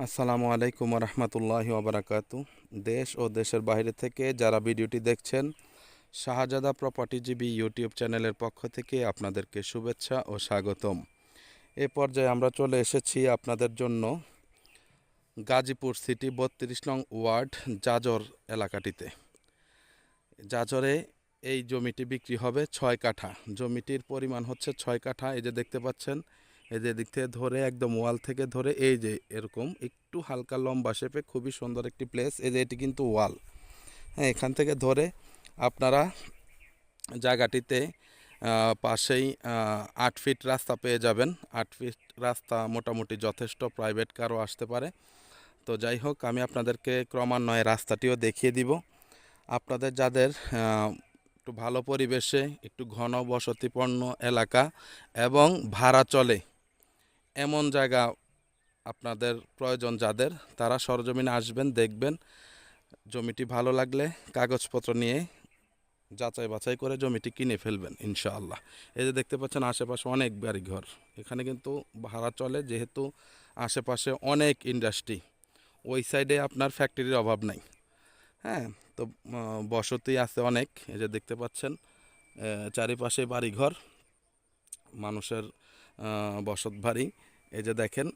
আসসালামু আলাইকুম রহমতুল্লাহি ওবরাকাতু। দেশ ও দেশের বাইরে থেকে যারা ভিডিওটি দেখছেন, শাহজাদা প্রপার্টি জিবি ইউটিউব চ্যানেলের পক্ষ থেকে আপনাদেরকে শুভেচ্ছা ও স্বাগতম। এ পর্যায়ে আমরা চলে এসেছি আপনাদের জন্য গাজীপুর সিটি 32 নং ওয়ার্ড জাজর এলাকাটিতে। জাজরে এই জমিটি বিক্রি হবে 6 কাঠা। জমিটির পরিমাণ হচ্ছে 6 কাঠা। এই যে দেখতে পাচ্ছেন, এই যে দিক থেকে ধরে একদম ওয়াল থেকে ধরে এই যে এরকম একটু হালকা লম্বা শেপে খুবই সুন্দর একটি প্লেস। এই যে এটি কিন্তু ওয়াল। হ্যাঁ, এখান থেকে ধরে আপনারা জায়গাটিতে পাশেই 8 ফিট রাস্তা পেয়ে যাবেন। 8 ফিট রাস্তা মোটামুটি যথেষ্ট, প্রাইভেট কারও আসতে পারে। তো যাই হোক, আমি আপনাদেরকে ক্রমান্বয়ে রাস্তাটিও দেখিয়ে দিব। আপনাদের যাদের একটু ভালো পরিবেশে, একটু ঘন বসতিপূর্ণ এলাকা এবং ভাড়া চলে এমন জায়গা আপনাদের প্রয়োজন যাদের, তারা সরজমিনে আসবেন, দেখবেন। জমিটি ভালো লাগলে কাগজপত্র নিয়ে যাচাই বাছাই করে জমিটি কিনে ফেলবেন ইনশাআল্লাহ। এই যে দেখতে পাচ্ছেন আশেপাশে অনেক বাড়িঘর। এখানে কিন্তু ভাড়া চলে, যেহেতু আশেপাশে অনেক ইন্ডাস্ট্রি। ওই সাইডে আপনার ফ্যাক্টরির অভাব নাই। হ্যাঁ, তো বসতি আছে অনেক। এই যে দেখতে পাচ্ছেন চারিপাশে বাড়িঘর, মানুষের বসত বাড়ি। এই যে দেখেন।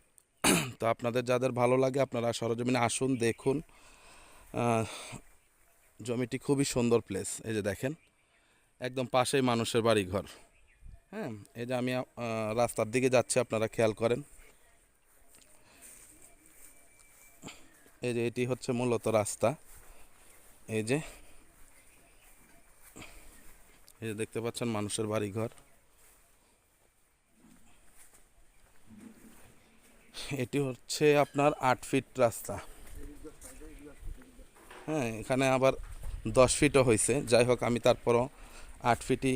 তো আপনাদের যাদের ভালো লাগে আপনারা সরজমিনে আসুন, দেখুন। জমিটি খুবই সুন্দর প্লেস। এই যে দেখেন, একদম পাশেই মানুষের বাড়িঘর। হ্যাঁ, এই যে আমি রাস্তার দিকে যাচ্ছি, আপনারা খেয়াল করেন। এই যে এটি হচ্ছে মূলত রাস্তা। এই যে দেখতে পাচ্ছেন মানুষের বাড়িঘর। এটি হচ্ছে আপনার 8 ফিট রাস্তা। হ্যাঁ, এখানে আবার 10 ফিটও হয়েছে। যাই হোক, আমি তারপরও 8 ফিটই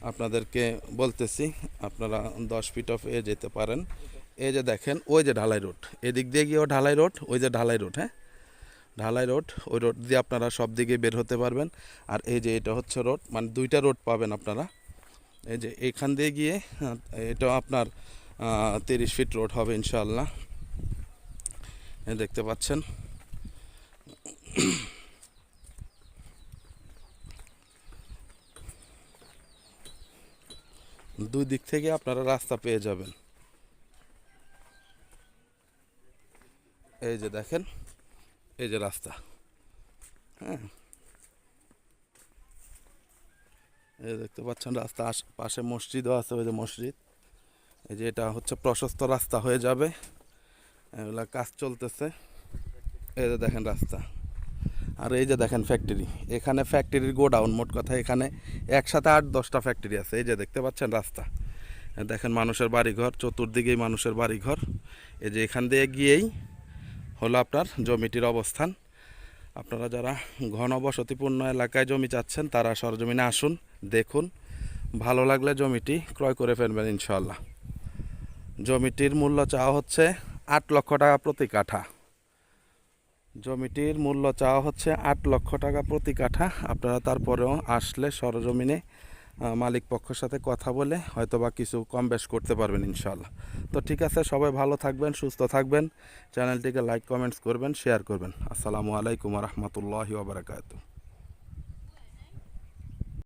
আপনাদেরকে বলতেছি, আপনারা 10 ফিটও পেয়ে যেতে পারেন। এই যে দেখেন, ওই যে ঢালাই রোড, এদিক দিয়ে গিয়েও ঢালাই রোড, ওই যে ঢালাই রোড। হ্যাঁ, ঢালাই রোড, ওই রোড দিয়ে আপনারা সব দিকে বের হতে পারবেন। আর এই যে এটা হচ্ছে রোড, মানে দুইটা রোড পাবেন আপনারা। এই যে এইখান দিয়ে গিয়ে এটা আপনার 30 ফিট রোড হবে ইনশাআল্লাহ। দেখতে পাচ্ছেন। দুই দিক থেকে আপনারা রাস্তা পেয়ে যাবেন। এই যে দেখেন, এই যে রাস্তা। হ্যাঁ, এই দেখতে পাচ্ছেন রাস্তা, পাশে মসজিদও আছে, ওই যে মসজিদ। এই যে এটা হচ্ছে প্রশস্ত রাস্তা হয়ে যাবে, এগুলা কাজ চলতেছে। এই যে দেখেন রাস্তা। আর এই যে দেখেন ফ্যাক্টরি, এখানে ফ্যাক্টরির গোডাউন। মোট কথা এখানে একসাথে 8-10টা ফ্যাক্টরি আছে। এই যে দেখতে পাচ্ছেন রাস্তা, দেখেন মানুষের বাড়িঘর, চতুর্দিকেই মানুষের বাড়িঘর। এই যে এখান দিয়ে গিয়েই হলো আপনার জমিটির অবস্থান। আপনারা যারা ঘন বসতিপূর্ণ এলাকায় জমি চাচ্ছেন তারা সরজমিনে আসুন, দেখুন। ভালো লাগলে জমিটি ক্রয় করে ফেলবেন ইনশাআল্লাহ। জমিটির মূল্য চাওয়া হচ্ছে 8 লক্ষ টাকা প্রতি কাঠা। জমিটির মূল্য চাওয়া হচ্ছে 8 লক্ষ টাকা প্রতি কাঠা। আপনারা তারপরেও আসলে সরজমিনে মালিক পক্ষের সাথে কথা বলে হয়তো বা কিছু কম বেশ করতে পারবেন ইনশাআল্লাহ। তো ঠিক আছে, সবাই ভালো থাকবেন, সুস্থ থাকবেন। চ্যানেলটিকে লাইক, কমেন্টস করবেন, শেয়ার করবেন। আসসালামু আলাইকুম রহমতুল্লাহি ওয়া বারাকাতুহু।